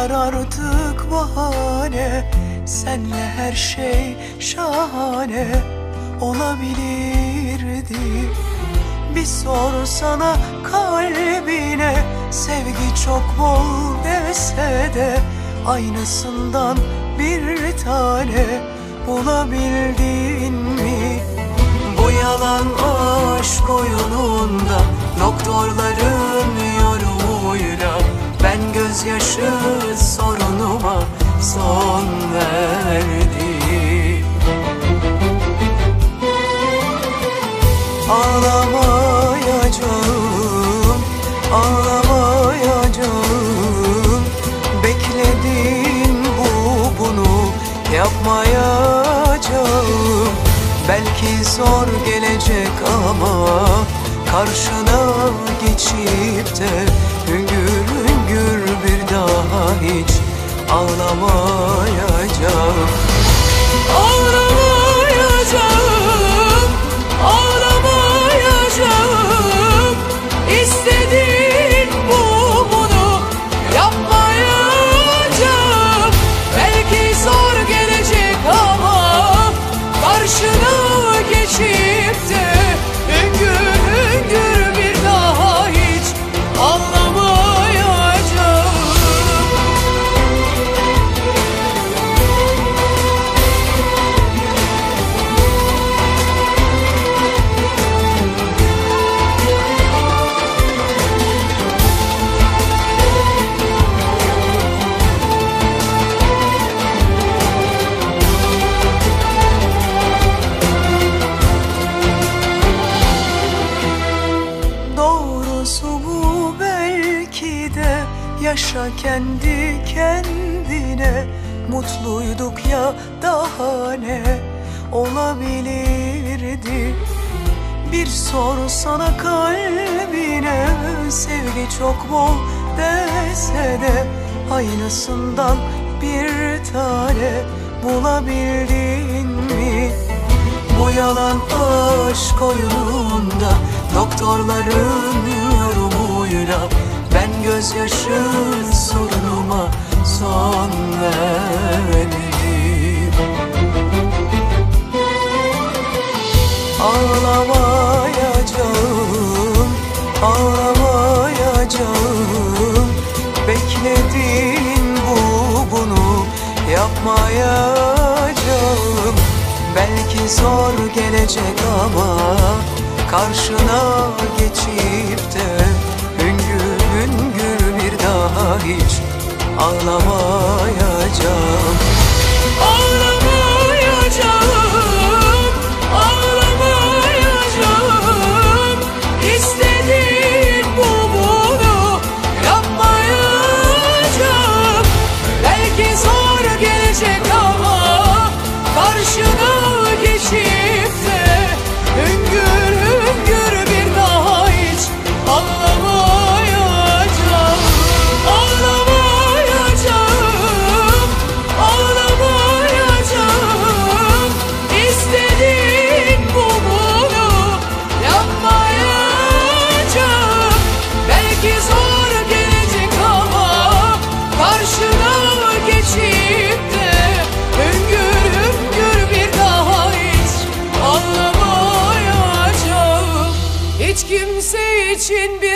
var artık bahane, senle her şey şahane olabilirdi. Bir sorsana kalbine, sevgi çok bol dese de aynısından bir tane bulabildin mi? Bu yalan aşk oyununda doktorların yorumuyla ben gözyaşı sorunuma son verdim. Ağlamayacağım, ağlamayacağım. Bekledin bunu yapmayacağım. Belki zor gelecek ama karşına geçip de hüngür hüngür bir daha hiç ağlamayacağım. Ağlamayacağım, ağlamayacağım. İstediğin bunu yapmayacağım. Belki zor gelecek ama karşına geçip de hüngür hüngür bir daha hiç ağlamayacağım. Yaşa kendi kendine, mutluyduk ya daha ne olabilirdi? Bir sorsana kalbine, sevgi çok bol dese de aynısından bir tane bulabildin mi? Bu yalan aşk oyununda doktorların yorumuyla ben gözyaşı sorunuma son verdim. Ağlamayacağım, ağlamayacağım. Bekledin bunu yapmayacağım. Belki zor gelecek ama karşına geçip de hüngür hüngür bir daha hiç ağlamayacağım. Ağlamayacağım, ağlamayacağım. İstediğin bunu yapmayacağım. Belki zor gelecek ama karşına geçip de hüngür hüngür bir daha hiç ağlamayacağım. Ağlamayacağım, ağlamayacağım. İstediğin bunu yapmayacağım. Belki zor gelecek ama karşına geçip de hüngür hüngür bir daha hiç ağlamayacağım. Hiç kimse için bir